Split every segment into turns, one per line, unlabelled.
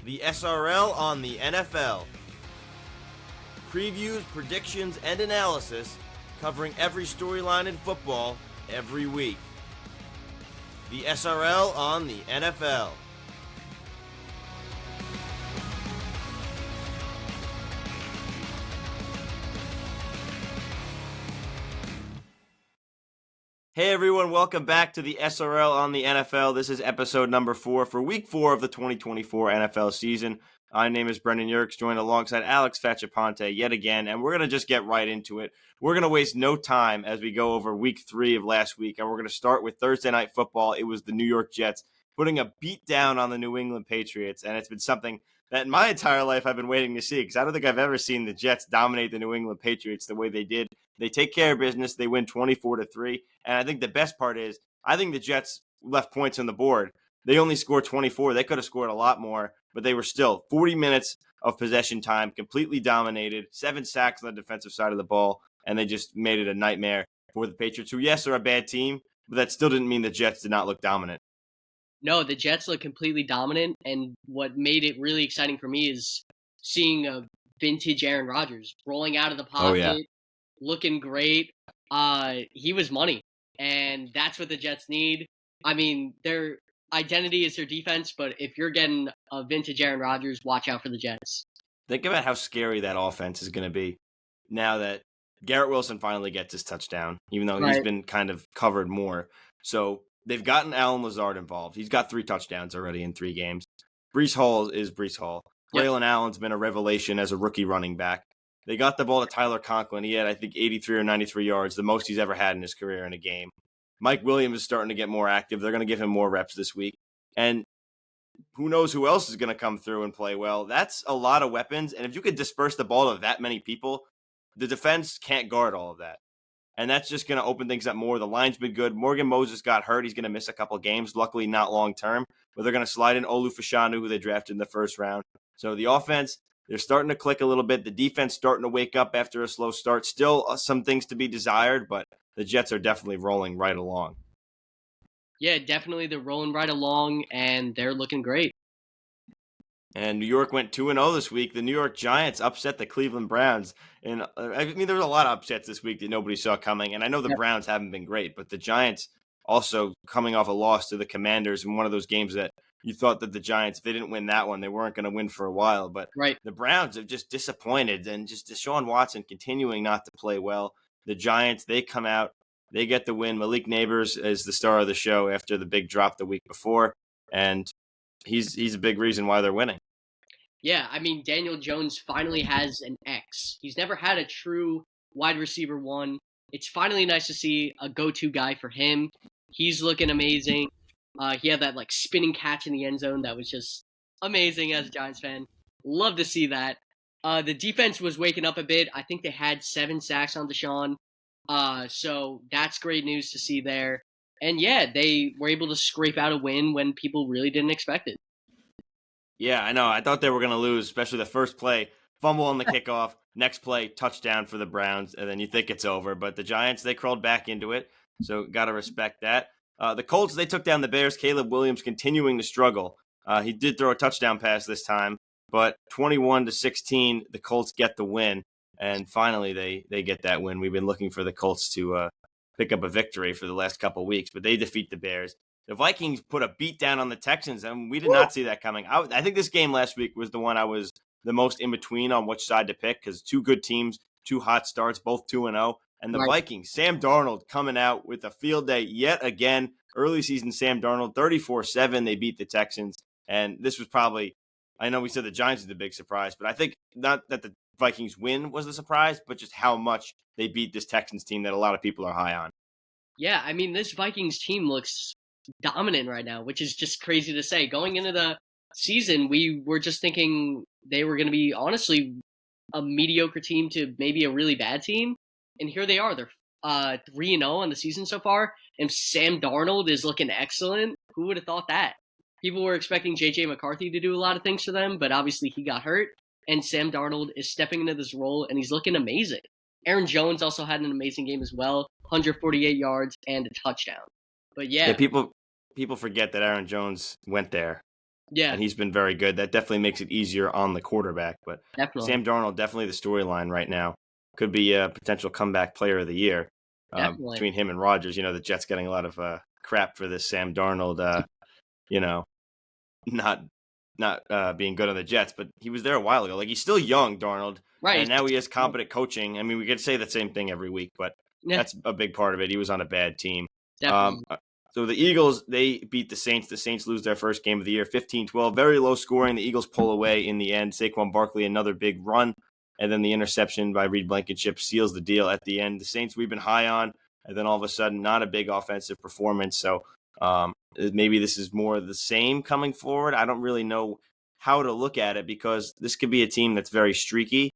The SRL on the NFL. Previews, predictions, and analysis covering every storyline in football every week. The SRL on the NFL. Hey everyone, welcome back to the SRL on the NFL. This is episode number 4 for week 4 of the 2024 NFL season. My name is Brendan Yerkes, joined alongside Alex Fachaponte yet again, and we're going to just get right into it. We're going to waste no time as we go over week 3 of last week, and we're going to start with Thursday Night Football. It was the New York Jets putting a beat down on the New England Patriots, and it's been something that in my entire life I've been waiting to see, because I don't think I've ever seen the Jets dominate the New England Patriots the way they did. They take care of business. They win 24-3. And I think the best part is, I think the Jets left points on the board. They only scored 24. They could have scored a lot more, but they were still 40 minutes of possession time, completely dominated, 7 sacks on the defensive side of the ball, and they just made it a nightmare for the Patriots, who, yes, are a bad team, but that still didn't mean the Jets did not look dominant.
No, the Jets look completely dominant, and what made it really exciting for me is seeing a vintage Aaron Rodgers rolling out of the pocket, looking great. He was money, and that's what the Jets need. I mean, their identity is their defense, but if you're getting a vintage Aaron Rodgers, watch out for the Jets.
Think about how scary that offense is going to be now that Garrett Wilson finally gets his touchdown, even though he's been kind of covered more. So they've gotten Allen Lazard involved. He's got 3 touchdowns already in 3 games. Breece Hall is Breece Hall. Braylon Allen's been a revelation as a rookie running back. They got the ball to Tyler Conklin. He had, I think, 83 or 93 yards, the most he's ever had in his career in a game. Mike Williams is starting to get more active. They're going to give him more reps this week. And who knows who else is going to come through and play well. That's a lot of weapons. And if you could disperse the ball to that many people, the defense can't guard all of that. And that's just going to open things up more. The line's been good. Morgan Moses got hurt. He's going to miss a couple games. Luckily, not long term. But they're going to slide in Olu Fashanu, who they drafted in the first round. So the offense, they're starting to click a little bit. The defense starting to wake up after a slow start. Still some things to be desired, but the Jets are definitely rolling right along.
Yeah, definitely. They're rolling right along, and they're looking great.
And New York went 2-0 this week. The New York Giants upset the Cleveland Browns. And I mean, there was a lot of upsets this week that nobody saw coming. And I know the Browns haven't been great, but the Giants also coming off a loss to the Commanders in one of those games that you thought that the Giants, if they didn't win that one, they weren't going to win for a while. But the Browns have just disappointed, and just Deshaun Watson continuing not to play well. The Giants, they come out, they get the win. Malik Neighbors is the star of the show after the big drop the week before. And he's a big reason why they're winning.
Yeah, I mean, Daniel Jones finally has an X. He's never had a true wide receiver 1. It's finally nice to see a go-to guy for him. He's looking amazing. He had that spinning catch in the end zone that was just amazing as a Giants fan. Love to see that. The defense was waking up a bit. I think they had 7 sacks on Deshaun. So that's great news to see there. And yeah, they were able to scrape out a win when people really didn't expect it.
Yeah, I know. I thought they were going to lose, especially the first play. Fumble on the kickoff. Next play, touchdown for the Browns, and then you think it's over. But the Giants, they crawled back into it, so got to respect that. The Colts, they took down the Bears. Caleb Williams continuing to struggle. He did throw a touchdown pass this time, but 21-16, the Colts get the win. And finally, they get that win. We've been looking for the Colts to pick up a victory for the last couple of weeks, but they defeat the Bears. The Vikings put a beat down on the Texans, and we did not see that coming. I think this game last week was the one I was the most in between on which side to pick, because 2 good teams, 2 hot starts, both 2-0. And the Vikings, Sam Darnold coming out with a field day yet again. Early season Sam Darnold, 34-7, they beat the Texans. And this was probably, I know we said the Giants is the big surprise, but I think not that the Vikings win was the surprise, but just how much they beat this Texans team that a lot of people are high on.
Yeah, I mean, this Vikings team looks dominant right now, which is just crazy to say. Going into the season, we were just thinking they were going to be, honestly, a mediocre team to maybe a really bad team. And here they are. They're 3-0 on the season so far. And Sam Darnold is looking excellent. Who would have thought that? People were expecting J.J. McCarthy to do a lot of things for them, but obviously he got hurt. And Sam Darnold is stepping into this role, and he's looking amazing. Aaron Jones also had an amazing game as well, 148 yards and a touchdown. But yeah,
people forget that Aaron Jones went there.
Yeah,
and he's been very good. That definitely makes it easier on the quarterback. But
definitely,
Sam Darnold, definitely the storyline right now. Could be a potential comeback player of the year
definitely.
between him and Rodgers. The Jets getting a lot of crap for this Sam Darnold, you know, not being good on the Jets, but he was there a while ago. Like, he's still young, Darnold,
Right.
and now he has competent coaching. I mean, we could say the same thing every week, but
Yeah,
that's a big part of it. He was on a bad team.
definitely.
So the Eagles, they beat the Saints. The Saints lose their first game of the year, 15-12. Very low scoring. The Eagles pull away in the end. Saquon Barkley, another big run. And then the interception by Reed Blankenship seals the deal at the end. The Saints we've been high on, and then all of a sudden, not a big offensive performance. So maybe this is more of the same coming forward. I don't really know how to look at it, because this could be a team that's very streaky.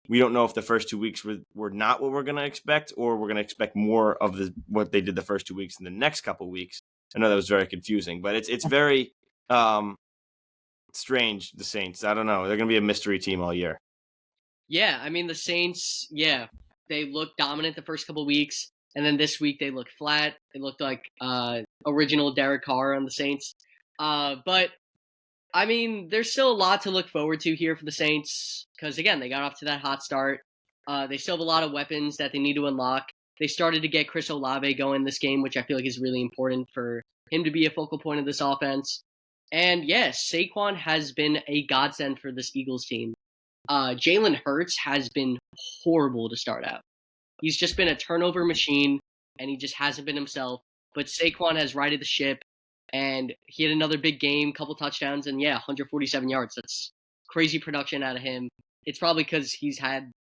We don't know if the first 2 weeks were not what we're going to expect, or we're going to expect more of what they did the first 2 weeks in the next couple of weeks. I know that was very confusing, but it's very strange, the Saints. I don't know. They're going to be a mystery team all year.
Yeah, I mean the Saints. Yeah, they looked dominant the first couple weeks, and then this week they looked flat. They looked like original Derek Carr on the Saints. But I mean, there's still a lot to look forward to here for the Saints because again, they got off to that hot start. They still have a lot of weapons that they need to unlock. They started to get Chris Olave going this game, which I feel like is really important for him to be a focal point of this offense. And yes, Saquon has been a godsend for this Eagles team. Jalen Hurts has been horrible to start out. He's just been a turnover machine, and he just hasn't been himself. But Saquon has righted the ship, and he had another big game, couple touchdowns, and yeah, 147 yards. That's crazy production out of him. It's probably because this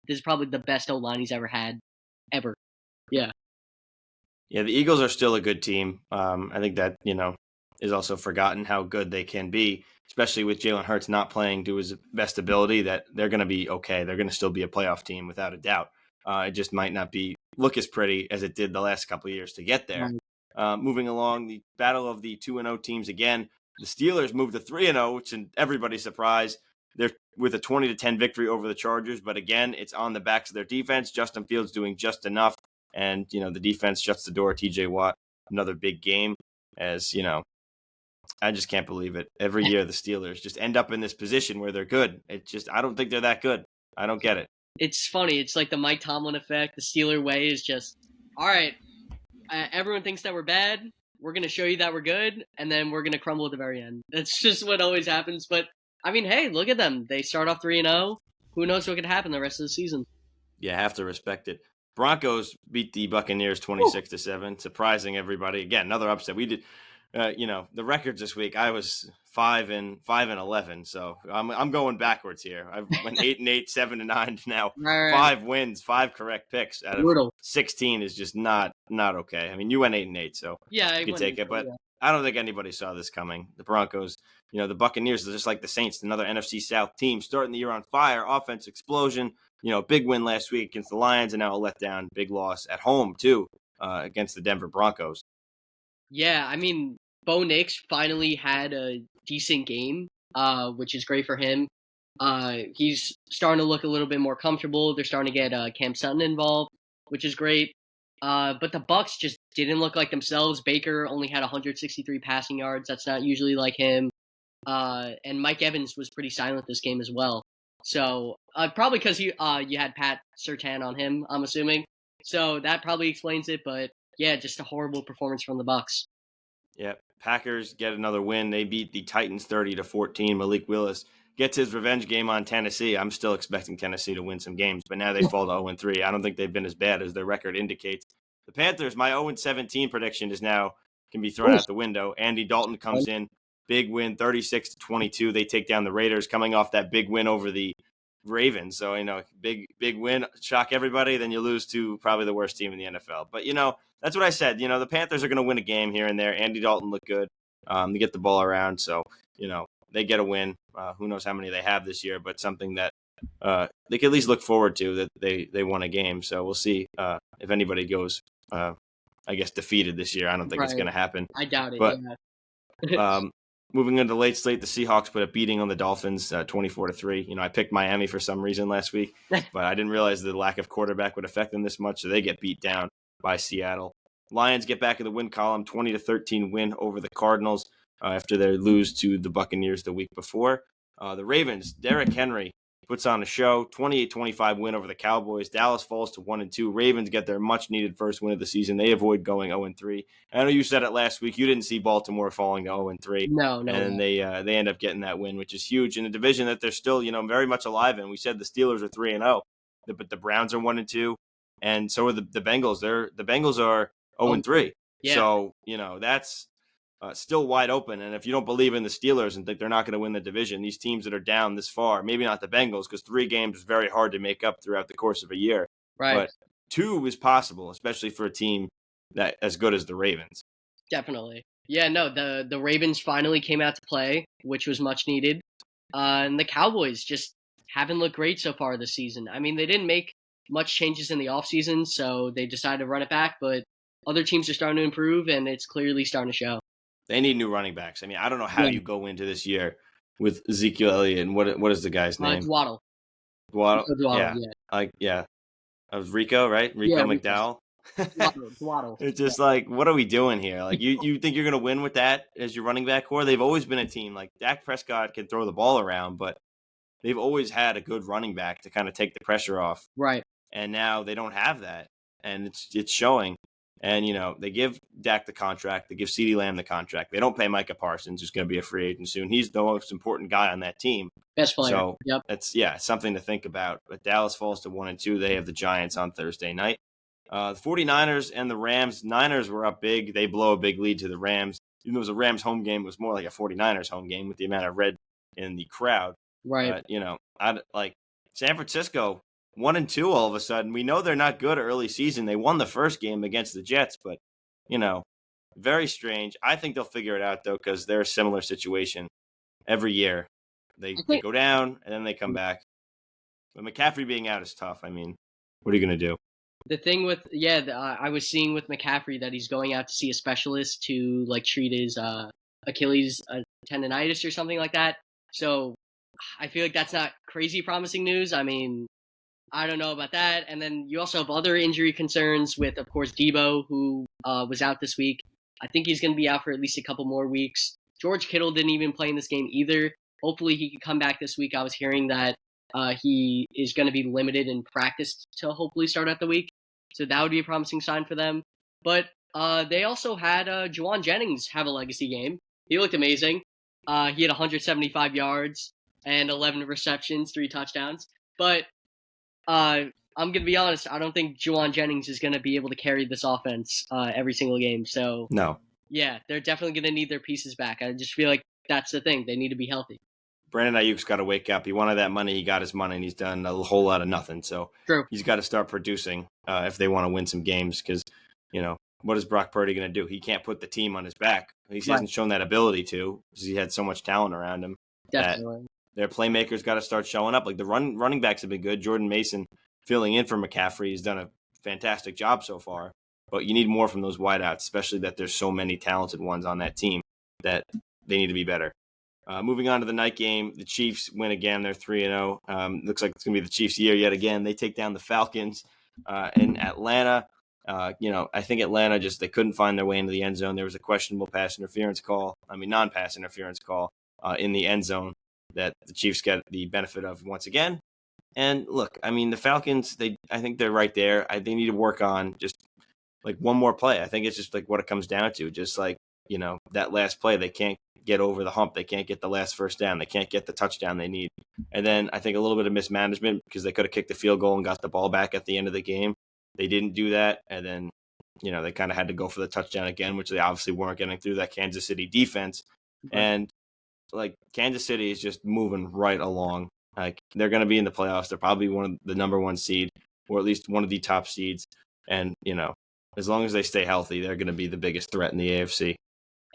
is probably the best O line he's ever had, ever. Yeah.
Yeah, the Eagles are still a good team. I think that, is also forgotten how good they can be, especially with Jalen Hurts not playing to his best ability, that they're going to be okay. They're going to still be a playoff team without a doubt. It just might not look as pretty as it did the last couple of years to get there. Moving along, the battle of the 2-0 teams again. The Steelers moved to 3-0, which is everybody's surprise. They're with a 20-10 victory over the Chargers, but again, it's on the backs of their defense. Justin Fields doing just enough, and the defense shuts the door. TJ Watt, another big game. As I just can't believe it. Every year, the Steelers just end up in this position where they're good. I don't think they're that good. I don't get it.
It's funny. It's like the Mike Tomlin effect. The Steeler way is just, all right, everyone thinks that we're bad. We're going to show you that we're good, and then we're going to crumble at the very end. That's just what always happens. But, I mean, hey, look at them. They start off 3-0. Who knows what could happen the rest of the season?
Yeah, have to respect it. Broncos beat the Buccaneers 26-7, surprising everybody. Again, another upset. We did, the records this week. I was 5-11, so I'm going backwards here. I went 8-8, 7-9 now.
Right.
5 wins, 5 correct picks out of
Brutal.
16 is just not okay. I mean, you went 8-8, so
Yeah,
you can take it, but I don't think anybody saw this coming. The Broncos, the Buccaneers are just like the Saints, another NFC South team starting the year on fire, offense explosion. Big win last week against the Lions, and now a letdown, big loss at home too against the Denver Broncos.
Yeah, I mean, Bo Nix finally had a decent game, which is great for him. He's starting to look a little bit more comfortable. They're starting to get Cam Sutton involved, which is great. But the Bucs just didn't look like themselves. Baker only had 163 passing yards. That's not usually like him. And Mike Evans was pretty silent this game as well. So probably because you had Pat Surtain on him, I'm assuming. So that probably explains it. But yeah, just a horrible performance from the Bucs.
Yeah, Packers get another win. They beat the Titans 30-14. Malik Willis gets his revenge game on Tennessee. I'm still expecting Tennessee to win some games, but now they fall to 0-3. I don't think they've been as bad as their record indicates. The Panthers, my 0-17 prediction can be thrown out the window. Andy Dalton comes in, big win, 36-22. They take down the Raiders, coming off that big win over the Ravens. So, big win, shock everybody. Then you lose to probably the worst team in the NFL. But, that's what I said. The Panthers are going to win a game here and there. Andy Dalton looked good. They get the ball around. So, they get a win. Who knows how many they have this year, but something that they can at least look forward to, that they won a game. So we'll see if anybody goes, defeated this year. I don't think it's going to happen.
I doubt it.
But,
yeah.
Moving into the late slate, the Seahawks put a beating on the Dolphins, 24-3. I picked Miami for some reason last week, but I didn't realize the lack of quarterback would affect them this much, so they get beat down by Seattle. Lions get back in the win column, 20-13 win over the Cardinals. after their lose to the Buccaneers the week before. The Ravens, Derrick Henry puts on a show, 28-25 win over the Cowboys. Dallas falls to 1-2. Ravens get their much-needed first win of the season. They avoid going 0-3. I know you said it last week. You didn't see Baltimore falling to 0-3.
No,
And they end up getting that win, which is huge in a division that they're still, very much alive in. We said the Steelers are 3-0, but the Browns are 1-2, and so are the Bengals. The Bengals are 0-3.
Yeah.
So, that's still wide open. And if you don't believe in the Steelers and think they're not going to win the division, these teams that are down this far, maybe not the Bengals, because 3 games is very hard to make up throughout the course of a year.
Right.
But 2 is possible, especially for a team that as good as the Ravens.
Definitely. Yeah, no, the Ravens finally came out to play, which was much needed. And the Cowboys just haven't looked great so far this season. I mean, they didn't make much changes in the offseason, so they decided to run it back, but other teams are starting to improve, and it's clearly starting to show.
They need new running backs. I mean, I don't know how you go into this year with Ezekiel Elliott and what is the guy's name?
Dwaddle.
Dwaddle?
Dwaddle,
yeah. That was Rico, right? Rico McDowell.
Dwaddle.
It's just like, what are we doing here? Like, you think you're going to win with that as your running back core? They've always been a team. Like, Dak Prescott can throw the ball around, but they've always had a good running back to kind of take the pressure off.
Right.
And now they don't have that, and it's showing. And, they give Dak the contract. They give CeeDee Lamb the contract. They don't pay Micah Parsons, who's going to be a free agent soon. He's the most important guy on that team.
Best player.
So,
yep.
That's, something to think about. But Dallas falls to 1-2. They have the Giants on Thursday night. The 49ers and the Rams. Niners were up big. They blow a big lead to the Rams. Even though it was a Rams home game, it was more like a 49ers home game with the amount of red in the crowd.
Right.
I'd like San Francisco 1-2 all of a sudden. We know they're not good early season. They won the first game against the Jets, but, very strange. I think they'll figure it out, though, because they're a similar situation every year. They go down, and then they come back. But McCaffrey being out is tough. I mean, what are you going to do?
The thing with, I was seeing with McCaffrey that he's going out to see a specialist to, treat his Achilles tendonitis or something like that. So I feel like that's not crazy promising news. I mean, I don't know about that. And then you also have other injury concerns with, of course, Debo, who was out this week. I think he's going to be out for at least a couple more weeks. George Kittle didn't even play in this game either. Hopefully he can come back this week. I was hearing that he is going to be limited in practice to hopefully start out the week. So that would be a promising sign for them. But they also had Juwan Jennings have a legacy game. He looked amazing. He had 175 yards and 11 receptions, 3 touchdowns. But I'm going to be honest, I don't think Juwan Jennings is going to be able to carry this offense every single game. So,
no.
Yeah, they're definitely going to need their pieces back. I just feel like that's the thing. They need to be healthy.
Brandon Ayuk's got to wake up. He wanted that money. He got his money, and he's done a whole lot of nothing. So
True.
He's got to start producing if they want to win some games because, what is Brock Purdy going to do? He can't put the team on his back. He hasn't shown that ability to because he had so much talent around him.
Definitely.
Their playmakers got to start showing up. Like the running backs have been good. Jordan Mason filling in for McCaffrey has done a fantastic job so far. But you need more from those wideouts, especially that there's so many talented ones on that team that they need to be better. Moving on to the night game, the Chiefs win again. They're 3-0. Looks like it's going to be the Chiefs' year yet again. They take down the Falcons in Atlanta. I think Atlanta they couldn't find their way into the end zone. There was a questionable non-pass interference call in the end zone that the Chiefs get the benefit of once again. And look, I mean, the Falcons, I think they're right there. They need to work on just like one more play. I think it's just like what it comes down to. Just like, that last play, they can't get over the hump. They can't get the last first down. They can't get the touchdown they need. And then I think a little bit of mismanagement because they could have kicked the field goal and got the ball back at the end of the game. They didn't do that. And then, they kind of had to go for the touchdown again, which they obviously weren't getting through that Kansas City defense. Right. And like Kansas City is just moving right along. Like they're going to be in the playoffs. They're probably one of the number 1 seed or at least one of the top seeds. And, as long as they stay healthy, they're going to be the biggest threat in the AFC.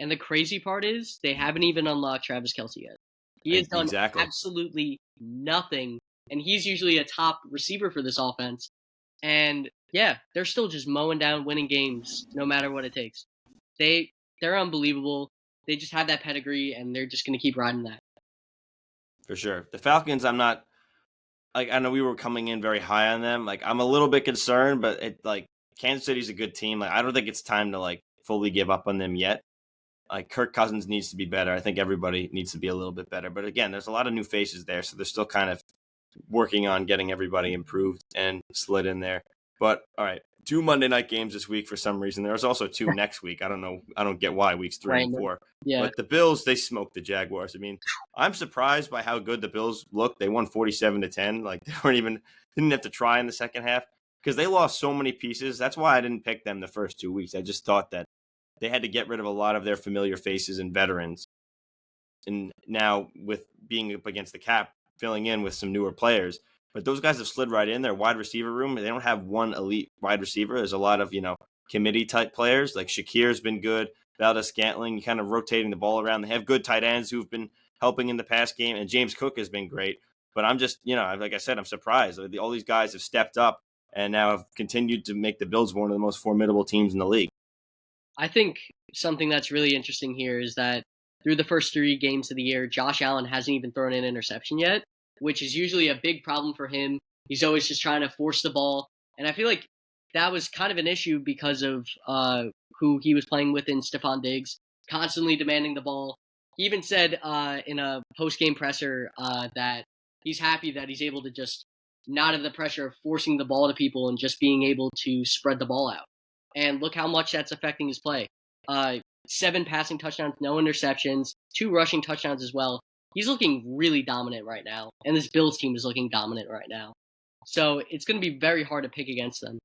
And the crazy part is they haven't even unlocked Travis Kelce yet. He has done absolutely nothing. And he's usually a top receiver for this offense. And yeah, they're still just mowing down winning games no matter what it takes. They're unbelievable. They just have that pedigree and they're just going to keep riding that.
For sure. The Falcons, I'm not I know we were coming in very high on them. Like I'm a little bit concerned, but Kansas City's a good team. Like I don't think it's time to fully give up on them yet. Like Kirk Cousins needs to be better. I think everybody needs to be a little bit better. But again, there's a lot of new faces there, so they're still kind of working on getting everybody improved and slid in there. But all right, 2 Monday night games this week for some reason. There's also 2 next week. I don't know. I don't get why weeks 3 and
Random.
4.
Yeah.
But the Bills, they smoked the Jaguars. I mean, I'm surprised by how good the Bills look. They won 47-10. Like they didn't have to try in the second half because they lost so many pieces. That's why I didn't pick them the first 2 weeks. I just thought that they had to get rid of a lot of their familiar faces and veterans. And now with being up against the cap, filling in with some newer players. But those guys have slid right in their wide receiver room. They don't have one elite wide receiver. There's a lot of, committee type players. Like Shakir's been good. Valdez-Scantling, kind of rotating the ball around. They have good tight ends who've been helping in the past game. And James Cook has been great. But I'm just, like I said, I'm surprised. All these guys have stepped up and now have continued to make the Bills one of the most formidable teams in the league.
I think something that's really interesting here is that through the first 3 games of the year, Josh Allen hasn't even thrown an interception yet, which is usually a big problem for him. He's always just trying to force the ball. And I feel like that was kind of an issue because of who he was playing with in Stephon Diggs, constantly demanding the ball. He even said in a post-game presser that he's happy that he's able to just not have the pressure of forcing the ball to people and just being able to spread the ball out. And look how much that's affecting his play. 7 passing touchdowns, no interceptions, 2 rushing touchdowns as well. He's looking really dominant right now, and this Bills team is looking dominant right now. So it's going to be very hard to pick against them.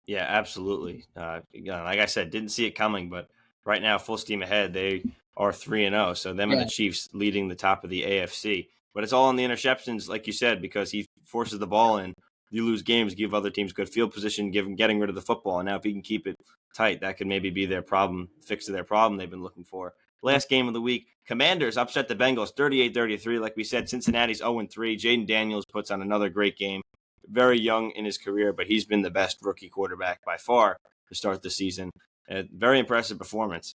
Yeah, absolutely. Like I said, didn't see it coming, but right now, full steam ahead. They are 3-0, so them and the Chiefs leading the top of the AFC. But it's all on the interceptions, like you said, because he forces the ball in. You lose games, give other teams good field position, getting rid of the football. And now if he can keep it tight, that could maybe be their problem, fix to their problem they've been looking for. Last game of the week, Commanders upset the Bengals 38-33. Like we said, Cincinnati's 0-3. Jaden Daniels puts on another great game. Very young in his career, but he's been the best rookie quarterback by far to start the season. Very impressive performance.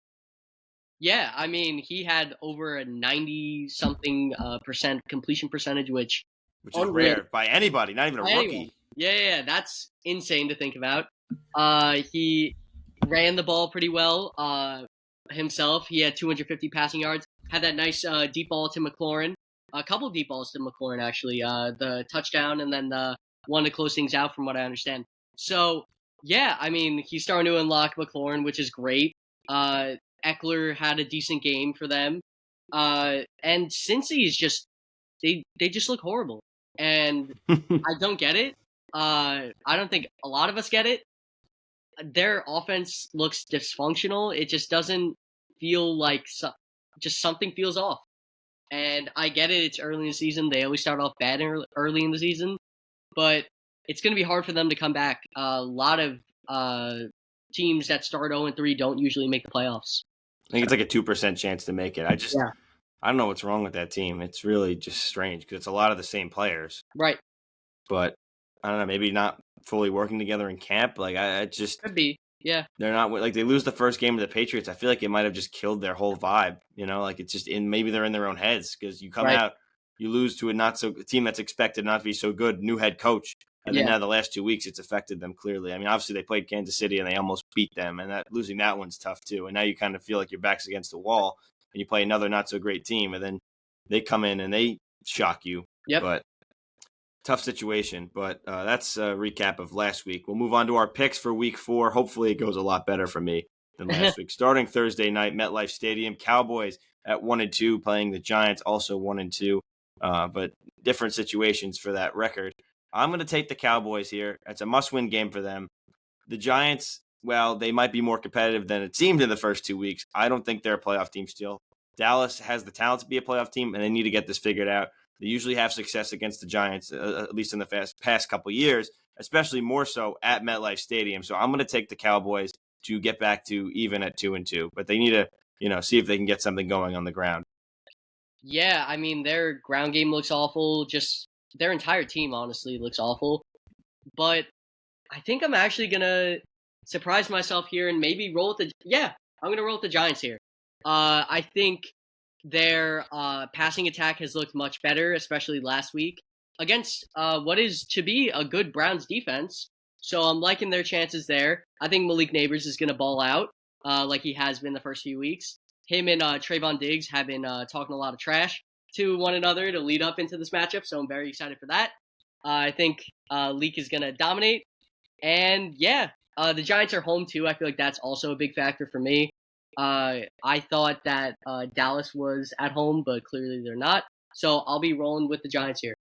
Yeah, I mean, he had over a 90-something percent completion percentage, which
is rare by anybody, not even a rookie.
Anyone. Yeah, that's insane to think about. He ran the ball pretty well himself. He had 250 passing yards, had that nice deep ball to McLaurin, a couple deep balls to McLaurin, actually, the touchdown and then the one to close things out, from what I understand. So, yeah, I mean, he's starting to unlock McLaurin, which is great. Eckler had a decent game for them. And Cincy's just, they just look horrible. And I don't get it. I don't think a lot of us get it. Their offense looks dysfunctional. It just doesn't feel like just something feels off. And I get it. It's early in the season. They always start off bad early in the season. But it's going to be hard for them to come back. A lot of teams that start 0-3 don't usually make the playoffs.
I think it's like a 2% chance to make it. I don't know what's wrong with that team. It's really just strange because it's a lot of the same players.
Right.
But I don't know, maybe not fully working together in camp. Like I just
could be. Yeah.
They're not like they lose the first game to the Patriots. I feel like it might have just killed their whole vibe. Like it's just maybe they're in their own heads because you come out, you lose to a team that's expected not to be so good, new head coach. And then now the last 2 weeks, it's affected them clearly. I mean, obviously they played Kansas City and they almost beat them, and losing that one's tough too. And now you kind of feel like your back's against the wall, and you play another not so great team, and then they come in and they shock you.
Yep.
But tough situation. But that's a recap of last week. We'll move on to our picks for Week 4. Hopefully, it goes a lot better for me than last week. Starting Thursday night, MetLife Stadium, Cowboys at 1-2, playing the Giants, also 1-2. But different situations for that record. I'm going to take the Cowboys here. It's a must-win game for them. The Giants, well, they might be more competitive than it seemed in the first 2 weeks. I don't think they're a playoff team still. Dallas has the talent to be a playoff team, and they need to get this figured out. They usually have success against the Giants, at least in the past couple of years, especially more so at MetLife Stadium. So I'm going to take the Cowboys to get back to even at 2-2. But they need to, see if they can get something going on the ground.
Yeah, I mean, their ground game looks awful. Just their entire team, honestly, looks awful. But I think I'm actually going to surprise myself here and maybe roll with I'm going to roll with the Giants here. I think their passing attack has looked much better, especially last week, against what is to be a good Browns defense. So I'm liking their chances there. I think Malik Neighbors is going to ball out. like he has been the first few weeks. Him and Trayvon Diggs have been talking a lot of trash to one another to lead up into this matchup, so I'm very excited for that. I think Leak is going to dominate. And yeah, the Giants are home too. I feel like that's also a big factor for me. I thought that Dallas was at home, but clearly they're not. So I'll be rolling with the Giants here.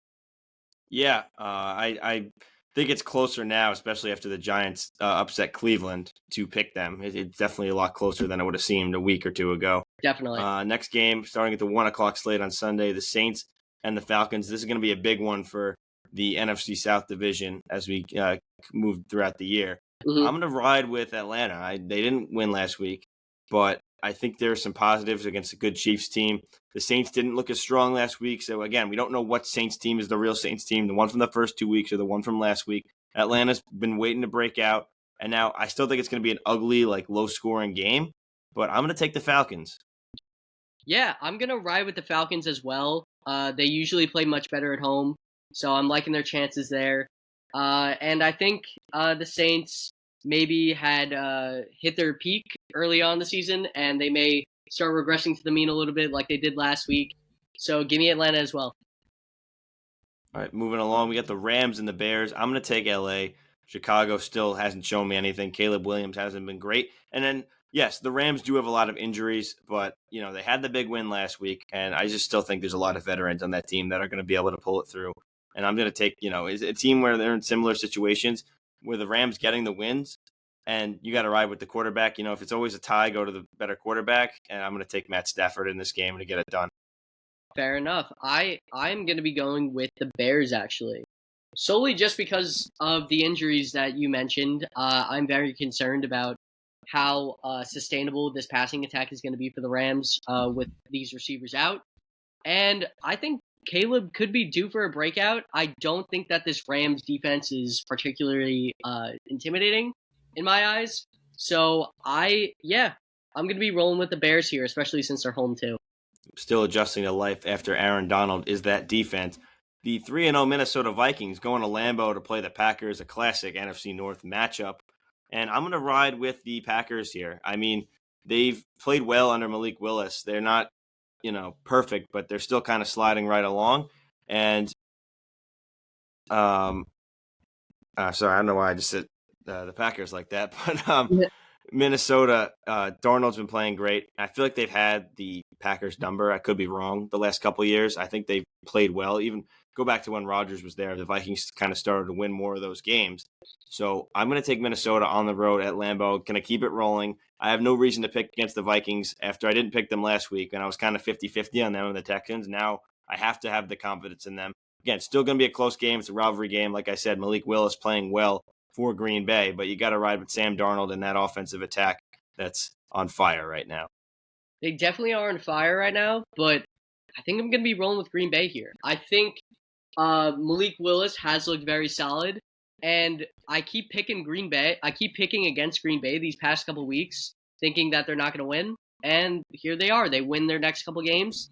Yeah, I think it's closer now, especially after the Giants upset Cleveland to pick them. It's definitely a lot closer than it would have seemed a week or two ago.
Definitely.
Next game, starting at the 1 o'clock slate on Sunday, the Saints and the Falcons. This is going to be a big one for the NFC South division as we move throughout the year.
Mm-hmm.
I'm going to ride with Atlanta. They didn't win last week, but I think there are some positives against a good Chiefs team. The Saints didn't look as strong last week, so again, we don't know what Saints team is the real Saints team, the one from the first 2 weeks or the one from last week. Atlanta's been waiting to break out, and now I still think it's going to be an ugly, low-scoring game, but I'm going to take the Falcons.
Yeah, I'm going to ride with the Falcons as well. They usually play much better at home, so I'm liking their chances there. And I think the Saints maybe had hit their peak early on in the season, and they may start regressing to the mean a little bit like they did last week. So give me Atlanta as well.
All right, moving along, we got the Rams and the Bears. I'm going to take LA. Chicago still hasn't shown me anything. Caleb Williams hasn't been great. And then, yes, the Rams do have a lot of injuries, but, they had the big win last week, and I just still think there's a lot of veterans on that team that are going to be able to pull it through. And I'm going to take, is a team where they're in similar situations where the Rams getting the wins, and you got to ride with the quarterback. If it's always a tie, go to the better quarterback, and I'm going to take Matt Stafford in this game to get it done.
Fair enough. I'm going to be going with the Bears, actually. Solely just because of the injuries that you mentioned. I'm very concerned about how sustainable this passing attack is going to be for the Rams with these receivers out. And I think Caleb could be due for a breakout. I don't think that this Rams defense is particularly intimidating in my eyes. So I'm going to be rolling with the Bears here, especially since they're home too.
Still adjusting to life after Aaron Donald is that defense. The 3-0 Minnesota Vikings going to Lambeau to play the Packers, a classic NFC North matchup. And I'm going to ride with the Packers here. I mean, they've played well under Malik Willis. They're not, perfect, but they're still kind of sliding right along. And, sorry, I don't know why I just said the Packers like that, but Minnesota, Darnold's been playing great. I feel like they've had the Packers number. I could be wrong the last couple of years. I think they've played well. Even go back to when Rodgers was there, the Vikings kind of started to win more of those games. So I'm going to take Minnesota on the road at Lambeau. Can I keep it rolling? I have no reason to pick against the Vikings after I didn't pick them last week, and I was kind of 50-50 on them and the Texans. Now I have to have the confidence in them. Again, still going to be a close game. It's a rivalry game. Like I said, Malik Willis playing well for Green Bay, but you got to ride with Sam Darnold in that offensive attack that's on fire right now.
They definitely are on fire right now, but I think I'm going to be rolling with Green Bay here. I think Malik Willis has looked very solid, and I keep picking Green Bay. I keep picking against Green Bay these past couple weeks, thinking that they're not going to win, and here they are. They win their next couple games.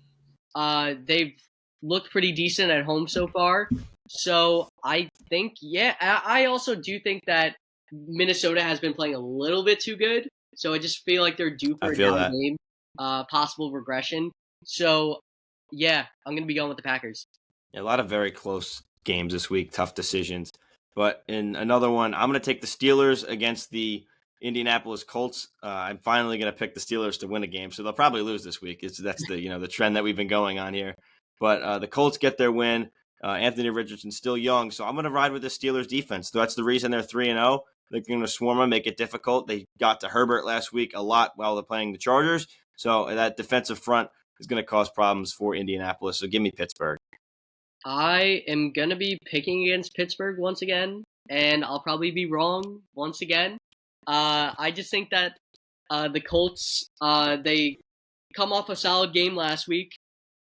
They've looked pretty decent at home so far. So I think, I also do think that Minnesota has been playing a little bit too good. So I just feel like they're due for a down game, possible regression. So, I'm going to be going with the Packers.
A lot of very close games this week, tough decisions. But in another one, I'm going to take the Steelers against the Indianapolis Colts. I'm finally going to pick the Steelers to win a game, so they'll probably lose this week. That's the the trend that we've been going on here. But the Colts get their win. Anthony Richardson's still young, so I'm going to ride with the Steelers defense. That's the reason they're 3-0. They're going to swarm them, make it difficult. They got to Herbert last week a lot while they're playing the Chargers, so that defensive front is going to cause problems for Indianapolis. So give me Pittsburgh.
I am going to be picking against Pittsburgh once again, and I'll probably be wrong once again. I just think that the Colts, they come off a solid game last week.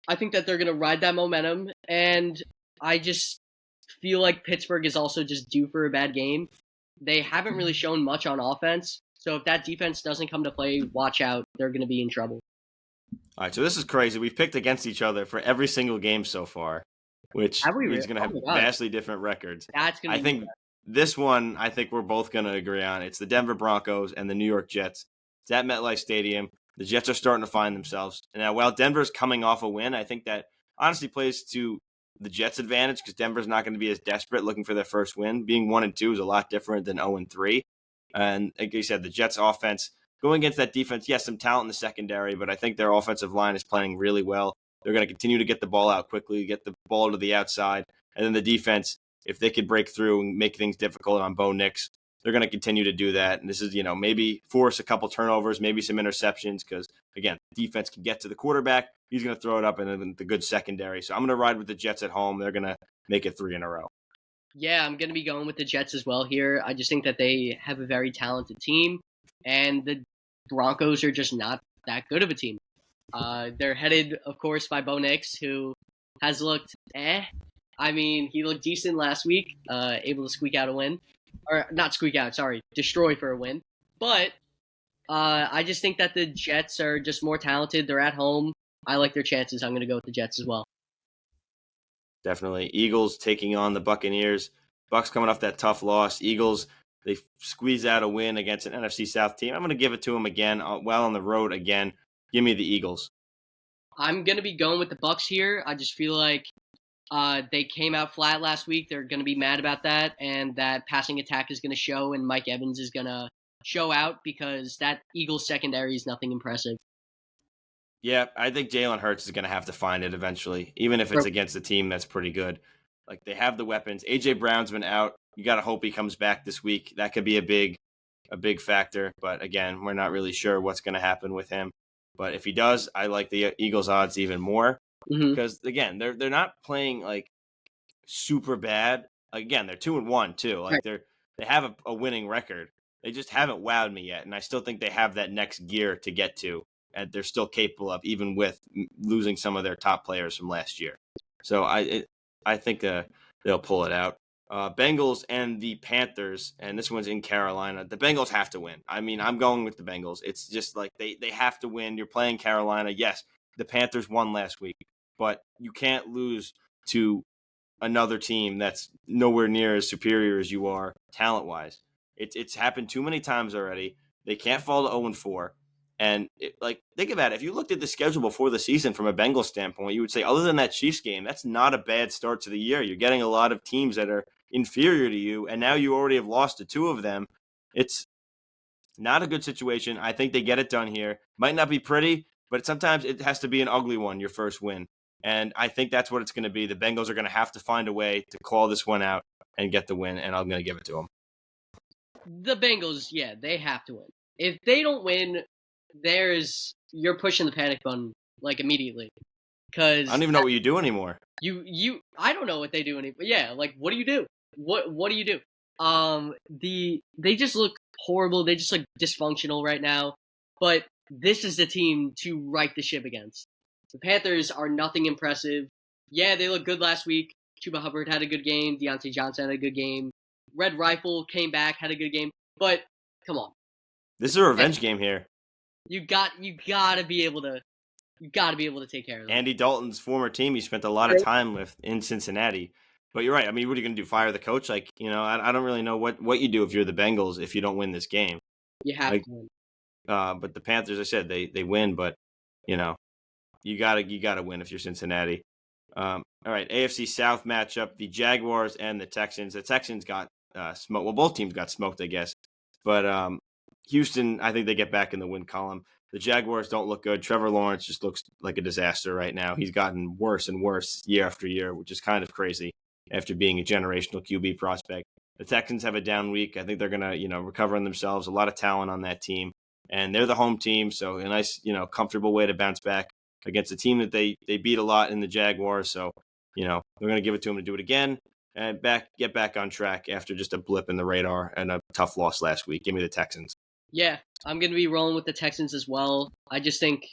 I think that they're going to ride that momentum, and I just feel like Pittsburgh is also just due for a bad game. They haven't really shown much on offense, so if that defense doesn't come to play, watch out. They're going to be in trouble.
All right, so this is crazy. We've picked against each other for every single game so far, which means going to have vastly different records.
That's going to
I think this one, we're both going to agree on. It's the Denver Broncos and the New York Jets It's at MetLife Stadium. The Jets are starting to find themselves. And now, while Denver's coming off a win, I think that honestly plays to the Jets' advantage because Denver's not going to be as desperate looking for their first win. Being 1-2 is a lot different than 0-3. And like you said, the Jets' offense going against that defense, yes, some talent in the secondary, but I think their offensive line is playing really well. They're going to continue to get the ball out quickly, get the ball to the outside. And then the defense, if they could break through and make things difficult on Bo Nix, they're going to continue to do that. And this is, maybe force a couple turnovers, maybe some interceptions because, again, defense can get to the quarterback. He's going to throw it up and then the good secondary. So I'm going to ride with the Jets at home. They're going to make it 3 in a row.
Yeah, I'm going to be going with the Jets as well here. I just think that they have a very talented team, and the Broncos are just not that good of a team. They're headed, of course, by Bo Nix, who has looked I mean, he looked decent last week, able to squeak out a win. Or not squeak out, sorry, destroy for a win. But I just think that the Jets are just more talented. They're at home. I like their chances. I'm going to go with the Jets as well.
Definitely. Eagles taking on the Buccaneers. Bucs coming off that tough loss. Eagles, they squeeze out a win against an NFC South team. I'm going to give it to them again, well on the road again. Give me the Eagles.
I'm going to be going with the Bucs here. I just feel like they came out flat last week. They're going to be mad about that, and that passing attack is going to show, and Mike Evans is going to show out because that Eagles secondary is nothing impressive.
Yeah, I think Jalen Hurts is going to have to find it eventually, even if it's against a team that's pretty good. Like, they have the weapons. A.J. Brown's been out. You got to hope he comes back this week. That could be a big factor. But, again, we're not really sure what's going to happen with him. But if he does, I like the Eagles' odds even more. Because, again, they're not playing, like, super bad. Again, they're 2-1, too. Like, they have a winning record. They just haven't wowed me yet. And I still think they have that next gear to get to. And they're still capable of, even with losing some of their top players from last year. So I think they'll pull it out. Bengals and the Panthers, and this one's in Carolina. The Bengals have to win. I mean, I'm going with the Bengals. It's just like they have to win. You're playing Carolina. Yes, the Panthers won last week, but you can't lose to another team that's nowhere near as superior as you are talent-wise. It's happened too many times already. They can't fall to 0-4. And think about it. If you looked at the schedule before the season from a Bengals standpoint, you would say, other than that Chiefs game, that's not a bad start to the year. You're getting a lot of teams that are inferior to you, and now you already have lost to 2 of them. It's not a good situation. I think they get it done here. Might not be pretty, but sometimes it has to be an ugly one, your first win. And I think that's what it's going to be. The Bengals are going to have to find a way to call this one out and get the win, and I'm going to give it to them.
The Bengals, yeah, they have to win. If they don't win, you're pushing the panic button like immediately. Cause
I don't even know what you do anymore.
I don't know what they do anymore. Yeah, like what do you do? What do you do? They just look horrible. They just look dysfunctional right now. But this is the team to right the ship against. The Panthers are nothing impressive. Yeah, they looked good last week. Chuba Hubbard had a good game. Deontay Johnson had a good game. Red Rifle came back, had a good game. But come on,
this is a revenge game here.
You gotta be able to take care of them.
Andy Dalton's former team, he spent a lot of time with in Cincinnati. But you're right. I mean, what are you going to do? Fire the coach? Like, I don't really know what you do if you're the Bengals if you don't win this game.
You have to win.
But the Panthers, I said, they win, but you gotta win if you're Cincinnati. All right, AFC South matchup: the Jaguars and the Texans. The Texans got smoked. Well, both teams got smoked, I guess. But Houston, I think they get back in the win column. The Jaguars don't look good. Trevor Lawrence just looks like a disaster right now. He's gotten worse and worse year after year, which is kind of crazy after being a generational QB prospect. The Texans have a down week. I think they're going to, recover on themselves. A lot of talent on that team. And they're the home team, so a nice, comfortable way to bounce back against a team that they beat a lot in the Jaguars. So, they're going to give it to them to do it again and get back on track after just a blip in the radar and a tough loss last week. Give me the Texans.
Yeah, I'm going to be rolling with the Texans as well. I just think,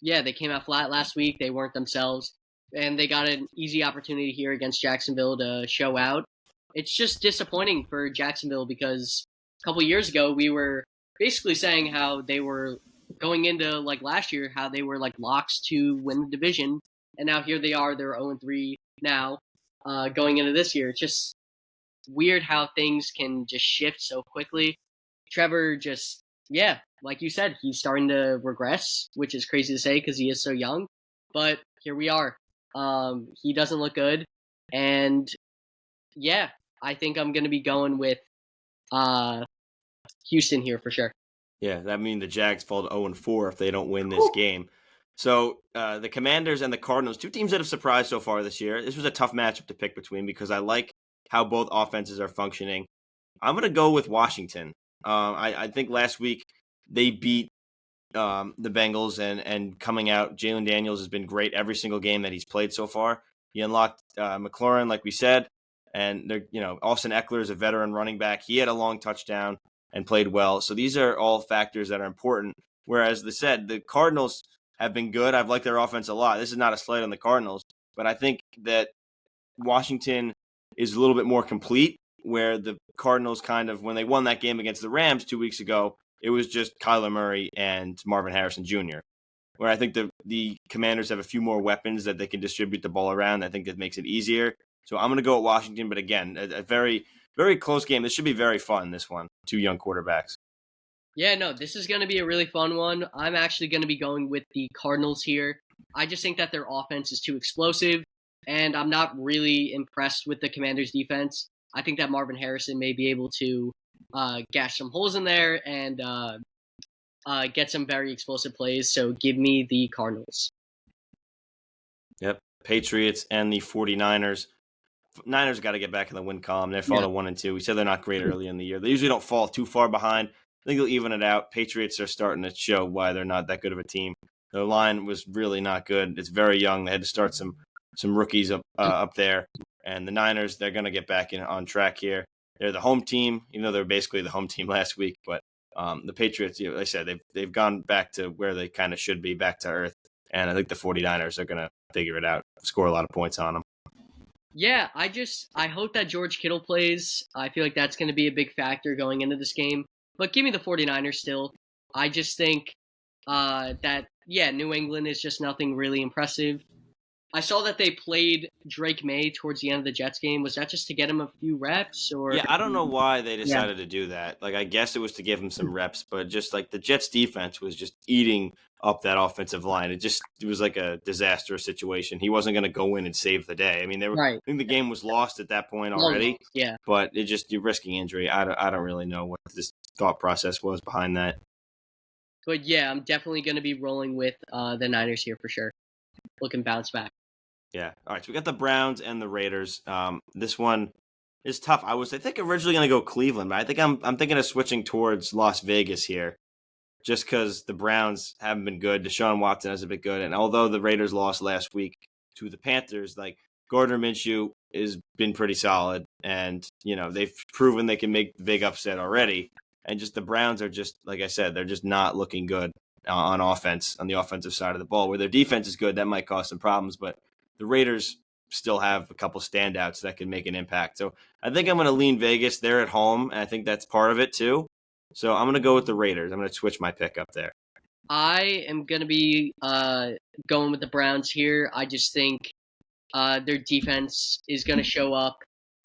they came out flat last week. They weren't themselves, and they got an easy opportunity here against Jacksonville to show out. It's just disappointing for Jacksonville because a couple years ago we were basically saying how they were going into last year, how they were locks to win the division, and now here they are. They're 0-3 now, going into this year. It's just weird how things can just shift so quickly. Trevor just, like you said, he's starting to regress, which is crazy to say because he is so young. But here we are. He doesn't look good, and yeah, I think I'm gonna be going with uh, Houston here for sure.
Yeah, that means the Jags fall to 0-4 if they don't win this game. So the Commanders and the Cardinals, two teams that have surprised so far this year. This was a tough matchup to pick between because I like how both offenses are functioning. I'm going to go with Washington. I think last week they beat the Bengals, and coming out, Jalen Daniels has been great every single game that he's played so far. He unlocked McLaurin, like we said, and Austin Eckler is a veteran running back. He had a long touchdown and played well. So these are all factors that are important. Whereas the Cardinals have been good. I've liked their offense a lot. This is not a slight on the Cardinals, but I think that Washington is a little bit more complete, where the Cardinals kind of, when they won that game against the Rams 2 weeks ago, it was just Kyler Murray and Marvin Harrison Jr., where I think the Commanders have a few more weapons that they can distribute the ball around. I think that makes it easier. So I'm going to go at Washington, but again, a very, very close game. This should be very fun, this one. Two young quarterbacks.
Yeah, no, this is going to be a really fun one. I'm actually going to be going with the Cardinals here. I just think that their offense is too explosive, and I'm not really impressed with the Commanders' defense. I think that Marvin Harrison may be able to gash some holes in there and get some very explosive plays. So give me the Cardinals.
Yep, Patriots and the 49ers. Niners got to get back in the win column. They're falling to 1-2. We said they're not great early in the year. They usually don't fall too far behind. I think they'll even it out. Patriots are starting to show why they're not that good of a team. Their line was really not good. It's very young. They had to start some rookies up there. And the Niners, they're going to get back on track here. They're the home team, even though they're basically the home team last week. But the Patriots, like I said, they've gone back to where they kind of should be, back to earth. And I think the 49ers are going to figure it out, score a lot of points on them.
Yeah, I hope that George Kittle plays. I feel like that's going to be a big factor going into this game. But give me the 49ers still. I just think that, New England is just nothing really impressive. I saw that they played Drake May towards the end of the Jets game. Was that just to get him a few reps, or?
Yeah, I don't know why they
Yeah.
decided to do that. Like, I guess it was to give him some reps, but just like the Jets defense was just eating up that offensive line. It was like a disastrous situation. He wasn't going to go in and save the day. I mean,
Right.
I think the game was lost at that point
Long
already.
loss, yeah.
But you're risking injury. I don't really know what this thought process was behind that.
But yeah, I'm definitely going to be rolling with the Niners here for sure. Looking bounce back.
Yeah. All right. So we got the Browns and the Raiders. This one is tough. I think originally going to go Cleveland, but I think I'm thinking of switching towards Las Vegas here, just because the Browns haven't been good. Deshaun Watson hasn't been good, and although the Raiders lost last week to the Panthers, like Gardner Minshew has been pretty solid, and they've proven they can make the big upset already. And just the Browns are just, like I said, they're just not looking good on offense, on the offensive side of the ball. Where their defense is good, that might cause some problems, but the Raiders still have a couple standouts that can make an impact. So I think I'm going to lean Vegas. They're at home, and I think that's part of it too. So I'm going to go with the Raiders. I'm going to switch my pick up there.
I am going to be going with the Browns here. I just think their defense is going to show up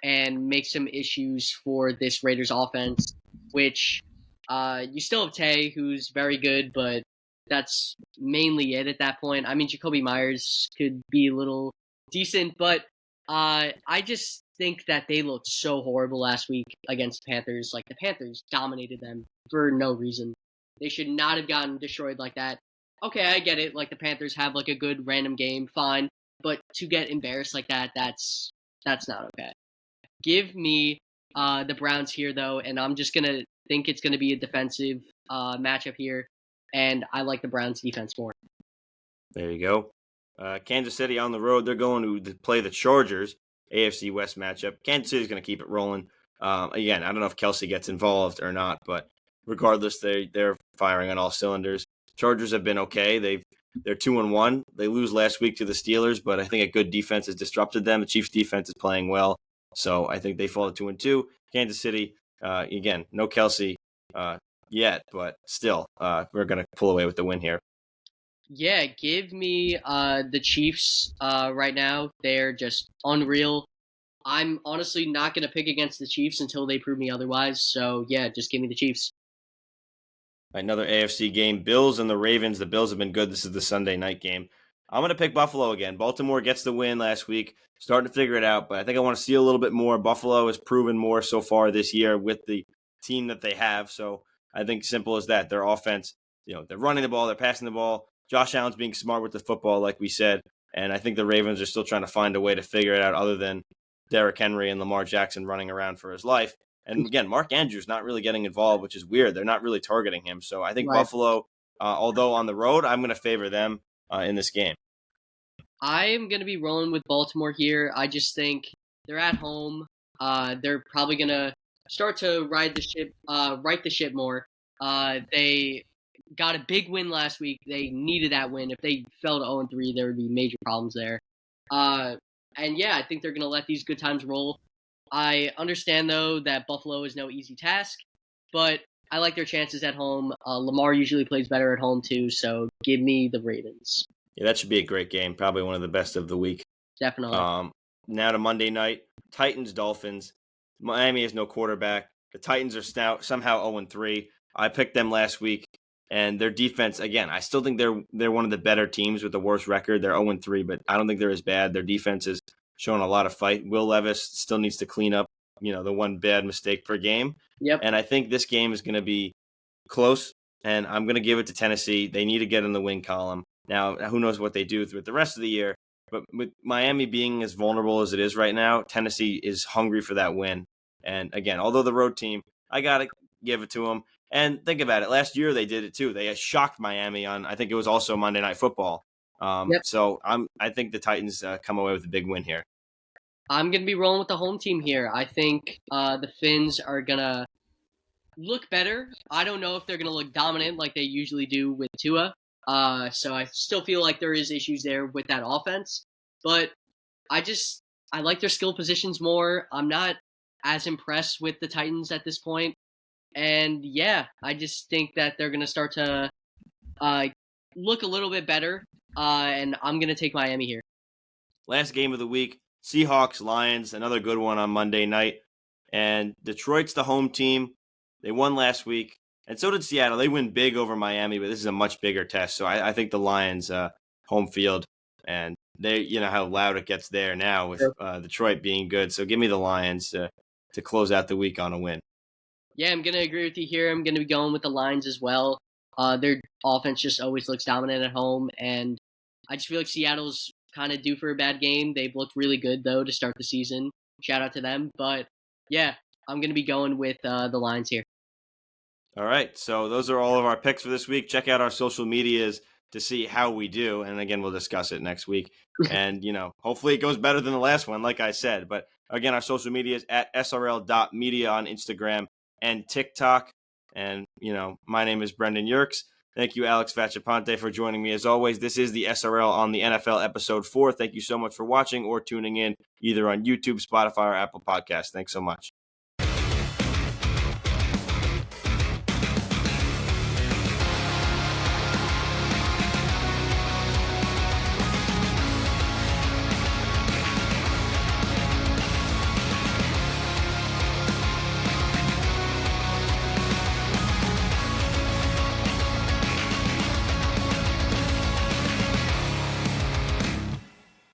and make some issues for this Raiders offense, which you still have Tay, who's very good, but that's mainly it at that point. I mean, Jacoby Myers could be a little decent, but I just think that they looked so horrible last week against the Panthers. Like, the Panthers dominated them for no reason. They should not have gotten destroyed like that. Okay, I get it. Like, the Panthers have like a good random game, fine. But to get embarrassed like that, that's not okay. Give me the Browns here, though, and I'm just gonna think it's gonna be a defensive matchup here, and I like the Browns defense more.
There you go. Kansas City on the road. They're going to play the Chargers, AFC West matchup. Kansas City's going to keep it rolling. Again, I don't know if Kelsey gets involved or not, but regardless, they're firing on all cylinders. Chargers have been okay. They're 2-1. They lose last week to the Steelers, but I think a good defense has disrupted them. The Chiefs' defense is playing well, so I think they fall to 2-2. Kansas City, again, no Kelsey yet, but still, we're going to pull away with the win here.
Yeah, give me the Chiefs right now. They're just unreal. I'm honestly not going to pick against the Chiefs until they prove me otherwise. So, yeah, just give me the Chiefs.
Another AFC game, Bills and the Ravens. The Bills have been good. This is the Sunday night game. I'm going to pick Buffalo again. Baltimore gets the win last week, starting to figure it out, but I think I want to see a little bit more. Buffalo has proven more so far this year with the team that they have. So I think simple as that. Their offense, they're running the ball, they're passing the ball. Josh Allen's being smart with the football, like we said. And I think the Ravens are still trying to find a way to figure it out other than Derrick Henry and Lamar Jackson running around for his life. And again, Mark Andrews not really getting involved, which is weird. They're not really targeting him. So I think
Right.
Buffalo, although on the road, I'm going to favor them in this game.
I am going to be rolling with Baltimore here. I just think they're at home. They're probably going to start to right the ship more. They got a big win last week. They needed that win. If they fell to 0-3, there would be major problems there. And yeah, I think they're going to let these good times roll. I understand, though, that Buffalo is no easy task, but I like their chances at home. Lamar usually plays better at home, too, so give me the Ravens.
Yeah, that should be a great game. Probably one of the best of the week.
Definitely.
Now to Monday night, Titans-Dolphins. Miami has no quarterback. The Titans are somehow 0-3. I picked them last week, and their defense, again, I still think they're one of the better teams with the worst record. They're 0-3, but I don't think they're as bad. Their defense is showing a lot of fight. Will Levis still needs to clean up, the one bad mistake per game.
Yep.
And I think this game is going to be close, and I'm going to give it to Tennessee. They need to get in the win column. Now, who knows what they do through the rest of the year, but with Miami being as vulnerable as it is right now, Tennessee is hungry for that win. And again, although the road team, I got to give it to them. And think about it. Last year, they did it too. They shocked Miami on, I think it was also Monday Night Football.
Yep.
So I think the Titans come away with a big win here.
I'm going to be rolling with the home team here. I think the Finns are going to look better. I don't know if they're going to look dominant like they usually do with Tua. So I still feel like there is issues there with that offense. But I like their skill positions more. I'm not as impressed with the Titans at this point. And yeah, I just think that they're going to start to look a little bit better. And I'm going to take Miami here.
Last game of the week, Seahawks, Lions, another good one on Monday night. And Detroit's the home team. They won last week. And so did Seattle. They win big over Miami, but this is a much bigger test. So I think the Lions home field, and they, how loud it gets there now with Detroit being good. So give me the Lions to close out the week on a win.
Yeah, I'm going to agree with you here. I'm going to be going with the Lions as well. Their offense just always looks dominant at home, and I just feel like Seattle's kind of due for a bad game. They've looked really good, though, to start the season. Shout out to them. But, yeah, I'm going to be going with the Lions here.
All right, so those are all of our picks for this week. Check out our social medias to see how we do, and again, we'll discuss it next week. And, hopefully it goes better than the last one, like I said. But, again, our social media is at srl.media on Instagram and TikTok. And, my name is Brendan Yerkes. Thank you, Alex Vachapante, for joining me. As always, this is the SRL on the NFL episode 4. Thank you so much for watching or tuning in either on YouTube, Spotify, or Apple Podcasts. Thanks so much.